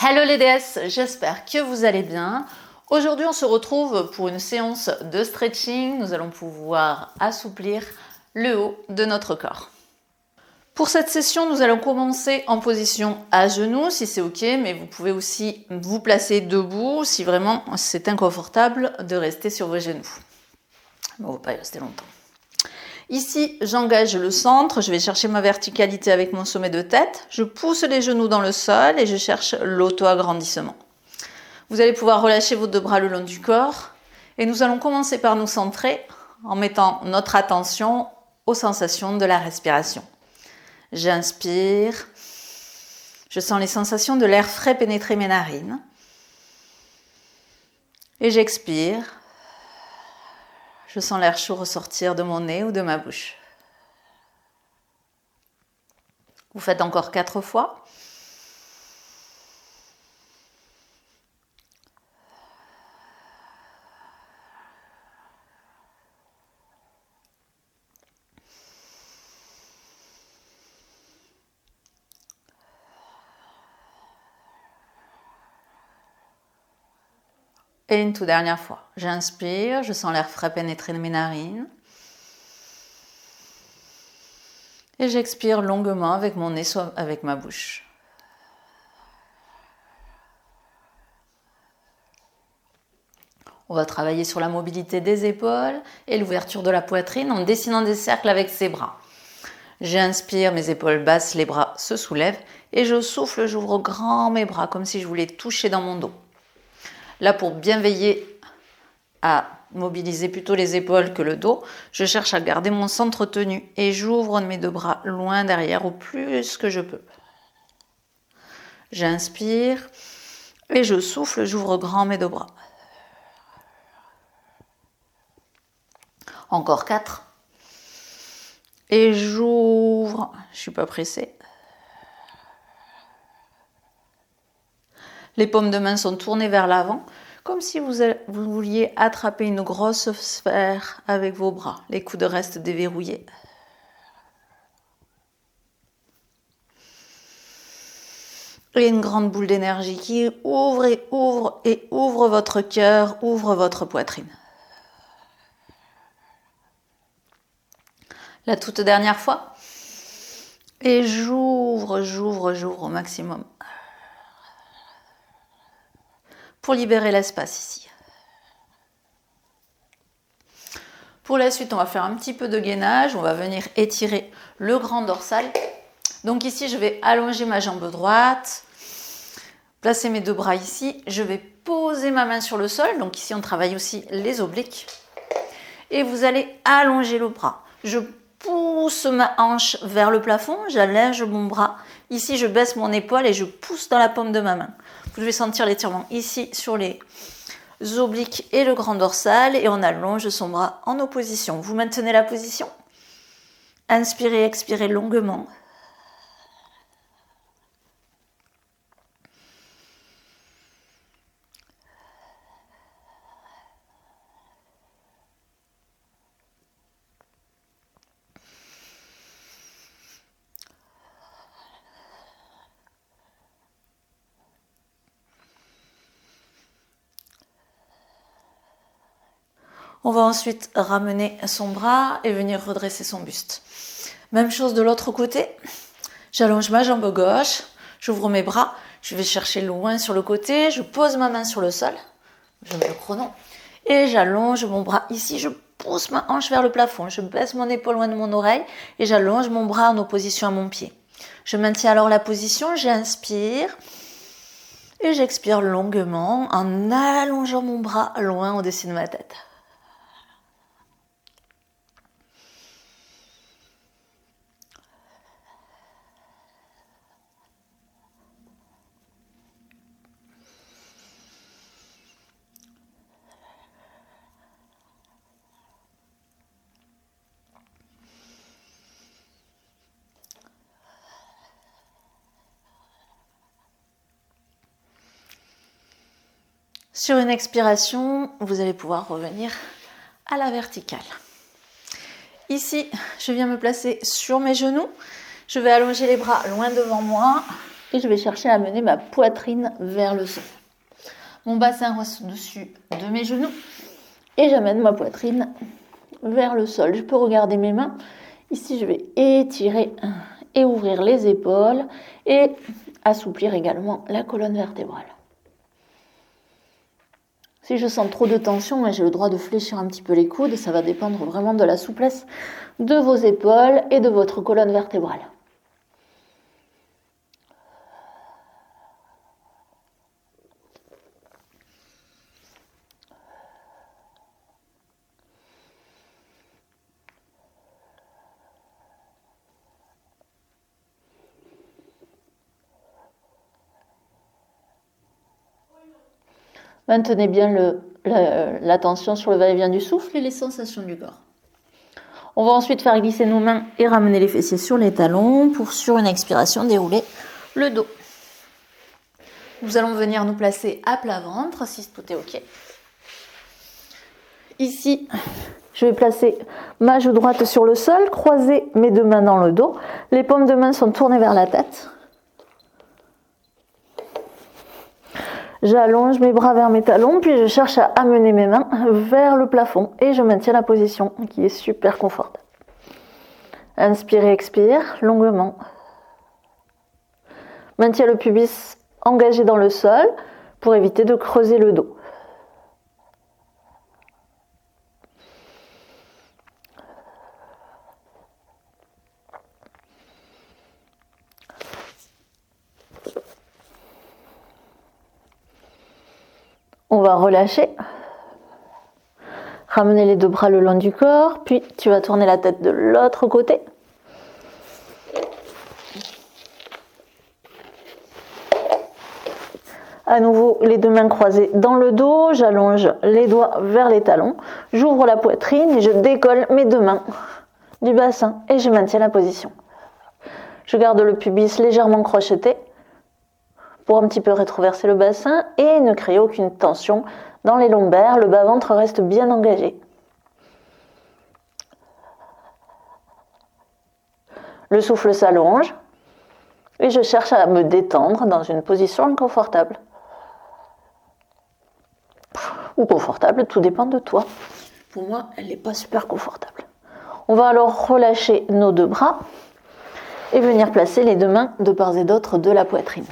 Hello les déesses, j'espère que vous allez bien. Aujourd'hui on se retrouve pour une séance de stretching. Nous allons pouvoir assouplir le haut de notre corps. Pour cette session, nous allons commencer en position à genoux si c'est ok, mais vous pouvez aussi vous placer debout si vraiment c'est inconfortable de rester sur vos genoux. On ne va pas y rester longtemps. Ici, j'engage le centre, je vais chercher ma verticalité avec mon sommet de tête, je pousse les genoux dans le sol et je cherche l'auto-agrandissement. Vous allez pouvoir relâcher vos deux bras le long du corps et nous allons commencer par nous centrer en mettant notre attention aux sensations de la respiration. J'inspire, je sens les sensations de l'air frais pénétrer mes narines et j'expire. Je sens l'air chaud ressortir de mon nez ou de ma bouche. Vous faites encore 4 fois. Et une toute dernière fois. J'inspire, je sens l'air frais pénétrer mes narines. Et j'expire longuement avec mon nez, soit avec ma bouche. On va travailler sur la mobilité des épaules et l'ouverture de la poitrine en dessinant des cercles avec ses bras. J'inspire, mes épaules basses, les bras se soulèvent et je souffle, j'ouvre grand mes bras comme si je voulais toucher dans mon dos. Là, pour bien veiller à mobiliser plutôt les épaules que le dos, je cherche à garder mon centre tenu et j'ouvre mes deux bras loin derrière au plus que je peux. J'inspire et je souffle, j'ouvre grand mes deux bras. Encore 4. Et j'ouvre, je ne suis pas pressée. Les paumes de main sont tournées vers l'avant, comme si vous vouliez attraper une grosse sphère avec vos bras. Les coudes restent déverrouillés. Et une grande boule d'énergie qui ouvre et ouvre et ouvre votre cœur, ouvre votre poitrine. La toute dernière fois. Et j'ouvre au maximum. Pour libérer l'espace ici. Pour la suite, on va faire un petit peu de gainage. On va venir étirer le grand dorsal. Donc ici, je vais allonger ma jambe droite, placer mes deux bras ici. Je vais poser ma main sur le sol. Donc ici, on travaille aussi les obliques. Et vous allez allonger le bras. Je pousse ma hanche vers le plafond, j'allège mon bras. Ici, je baisse mon épaule et je pousse dans la paume de ma main. Vous devez sentir l'étirement ici sur les obliques et le grand dorsal et on allonge son bras en opposition. Vous maintenez la position. Inspirez, expirez longuement. On va ensuite ramener son bras et venir redresser son buste. Même chose de l'autre côté. J'allonge ma jambe gauche, j'ouvre mes bras, je vais chercher loin sur le côté, je pose ma main sur le sol, je mets le chrono, et j'allonge mon bras ici, je pousse ma hanche vers le plafond, je baisse mon épaule loin de mon oreille et j'allonge mon bras en opposition à mon pied. Je maintiens alors la position, j'inspire et j'expire longuement en allongeant mon bras loin au-dessus de ma tête. Sur une expiration, vous allez pouvoir revenir à la verticale. Ici, je viens me placer sur mes genoux. Je vais allonger les bras loin devant moi Et je vais chercher à amener ma poitrine vers le sol. Mon bassin reste au-dessus de mes genoux. Et j'amène ma poitrine vers le sol. Je peux regarder mes mains. Ici, je vais étirer et ouvrir les épaules et assouplir également la colonne vertébrale. Si je sens trop de tension, j'ai le droit de fléchir un petit peu les coudes. Ça va dépendre vraiment de la souplesse de vos épaules et de votre colonne vertébrale. Maintenez bien l'attention sur le va-et-vient du souffle et les sensations du corps. On va ensuite faire glisser nos mains et ramener les fessiers sur les talons pour, sur une expiration, dérouler le dos. Nous allons venir nous placer à plat ventre si tout est OK. Ici, je vais placer ma joue droite sur le sol, croiser mes deux mains dans le dos. Les paumes de main sont tournées vers la tête. J'allonge mes bras vers mes talons, puis je cherche à amener mes mains vers le plafond et je maintiens la position qui est super confortable. Inspire et expire longuement. Maintiens le pubis engagé dans le sol pour éviter de creuser le dos. On va relâcher. Ramener les deux bras le long du corps, puis tu vas tourner la tête de l'autre côté. À nouveau, les deux mains croisées dans le dos, j'allonge les doigts vers les talons, j'ouvre la poitrine et je décolle mes deux mains du bassin et je maintiens la position. Je garde le pubis légèrement crocheté pour un petit peu rétroverser le bassin et ne créer aucune tension dans les lombaires. Le bas-ventre reste bien engagé. Le souffle s'allonge et je cherche à me détendre dans une position inconfortable. Ou confortable, tout dépend de toi. Pour moi, elle n'est pas super confortable. On va alors relâcher nos deux bras et venir placer les deux mains de part et d'autre de la poitrine.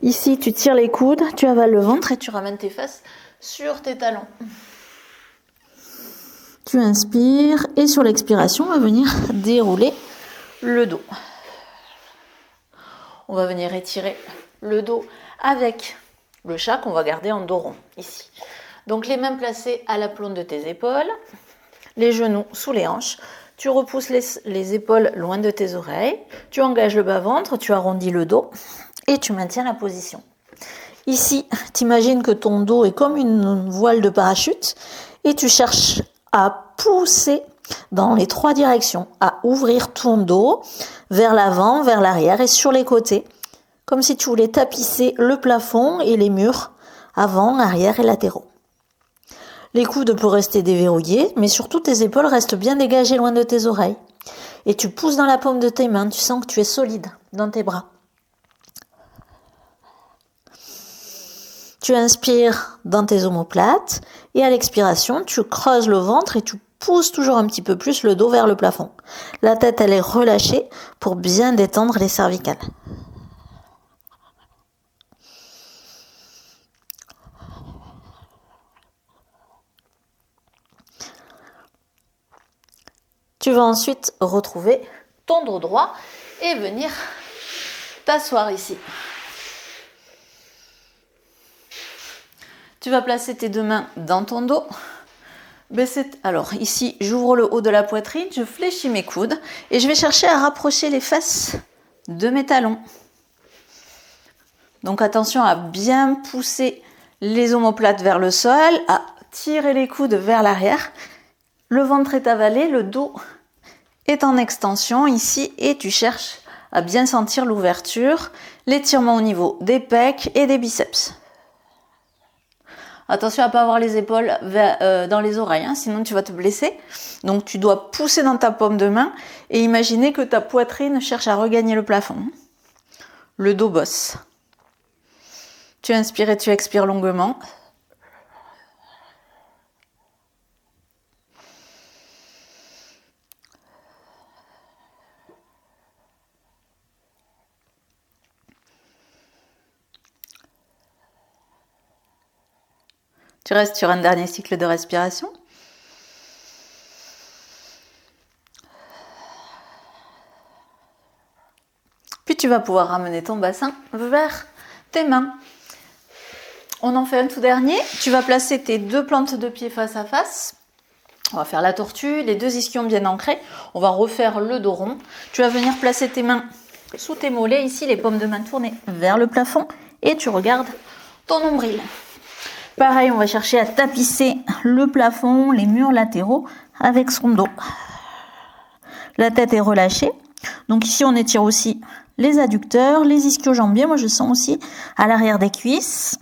Ici, tu tires les coudes, tu avales le ventre et tu ramènes tes fesses sur tes talons. Tu inspires et sur l'expiration, on va venir dérouler le dos. On va venir étirer le dos avec le chat qu'on va garder en dos rond, ici. Donc les mains placées à l'aplomb de tes épaules, les genoux sous les hanches. Tu repousses les épaules loin de tes oreilles, tu engages le bas-ventre, tu arrondis le dos et tu maintiens la position. Ici, t'imagines que ton dos est comme une voile de parachute et tu cherches à pousser dans les trois directions, à ouvrir ton dos vers l'avant, vers l'arrière et sur les côtés, comme si tu voulais tapisser le plafond et les murs avant, arrière et latéraux. Les coudes peuvent rester déverrouillés, mais surtout tes épaules restent bien dégagées loin de tes oreilles. Et tu pousses dans la paume de tes mains, tu sens que tu es solide dans tes bras. Tu inspires dans tes omoplates et à l'expiration, tu creuses le ventre et tu pousses toujours un petit peu plus le dos vers le plafond. La tête, elle est relâchée pour bien détendre les cervicales. Tu vas ensuite retrouver ton dos droit et venir t'asseoir ici. Tu vas placer tes deux mains dans ton dos. Alors ici, j'ouvre le haut de la poitrine, je fléchis mes coudes et je vais chercher à rapprocher les fesses de mes talons. Donc attention à bien pousser les omoplates vers le sol, à tirer les coudes vers l'arrière. Le ventre est avalé, le dos est en extension ici et tu cherches à bien sentir l'ouverture, l'étirement au niveau des pecs et des biceps. Attention à ne pas avoir les épaules dans les oreilles, sinon tu vas te blesser. Donc tu dois pousser dans ta paume de main et imaginer que ta poitrine cherche à regagner le plafond. le dos bosse. Tu inspires et tu expires longuement. Tu restes sur un dernier cycle de respiration. Puis tu vas pouvoir ramener ton bassin vers tes mains. On en fait un tout dernier. Tu vas placer tes deux plantes de pied face à face. On va faire la tortue, les deux ischions bien ancrés. On va refaire le dos rond. Tu vas venir placer tes mains sous tes mollets, ici les paumes de main tournées vers le plafond. Et tu regardes ton nombril. Pareil, on va chercher à tapisser le plafond, les murs latéraux avec son dos. La tête est relâchée. Donc ici, on étire aussi les adducteurs, les ischio-jambiers. Moi, je sens aussi à l'arrière des cuisses.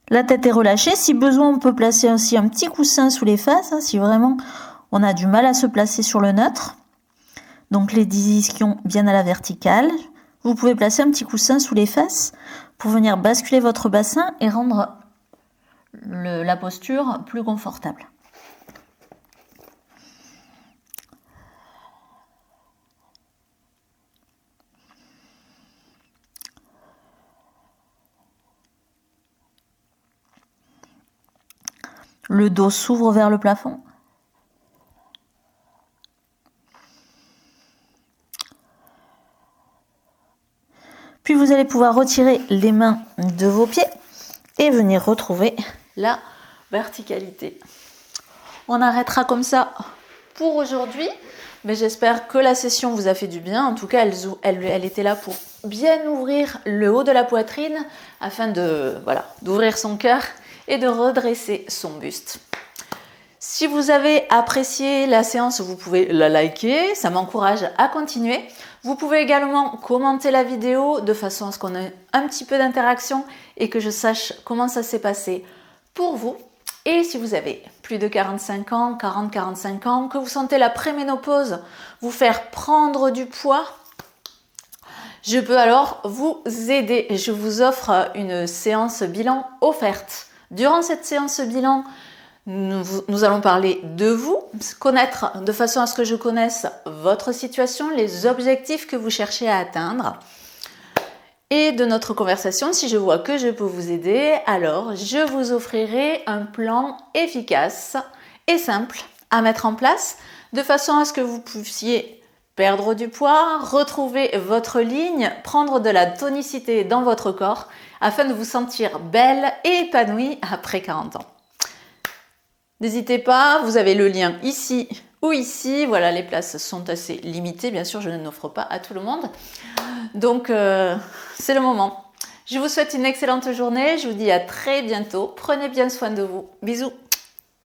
La tête est relâchée. Si besoin, on peut placer aussi un petit coussin sous les fesses, hein, si vraiment on a du mal à se placer sur le neutre. Donc les 10 ischions bien à la verticale. Vous pouvez placer un petit coussin sous les fesses pour venir basculer votre bassin et rendre la posture plus confortable. Le dos s'ouvre vers le plafond. Puis vous allez pouvoir retirer les mains de vos pieds et venir retrouver la verticalité. On arrêtera comme ça pour aujourd'hui, mais j'espère que la session vous a fait du bien. En tout cas, elle était là pour bien ouvrir le haut de la poitrine afin d'ouvrir son cœur et de redresser son buste. Si vous avez apprécié la séance, vous pouvez la liker, ça m'encourage à continuer. Vous pouvez également commenter la vidéo de façon à ce qu'on ait un petit peu d'interaction et que je sache comment ça s'est passé pour vous. Et si vous avez plus de 45 ans, 40-45 ans, que vous sentez la préménopause vous faire prendre du poids, je peux alors vous aider. Je vous offre une séance bilan offerte. Durant cette séance bilan, nous allons parler de vous, connaître de façon à ce que je connaisse votre situation, les objectifs que vous cherchez à atteindre. Et de notre conversation, si je vois que je peux vous aider, alors je vous offrirai un plan efficace et simple à mettre en place de façon à ce que vous puissiez perdre du poids, retrouver votre ligne, prendre de la tonicité dans votre corps afin de vous sentir belle et épanouie après 40 ans. N'hésitez pas, vous avez le lien ici ou ici. Voilà, les places sont assez limitées. Bien sûr, je ne l'offre pas à tout le monde. Donc, c'est le moment. Je vous souhaite une excellente journée. Je vous dis à très bientôt. Prenez bien soin de vous. Bisous.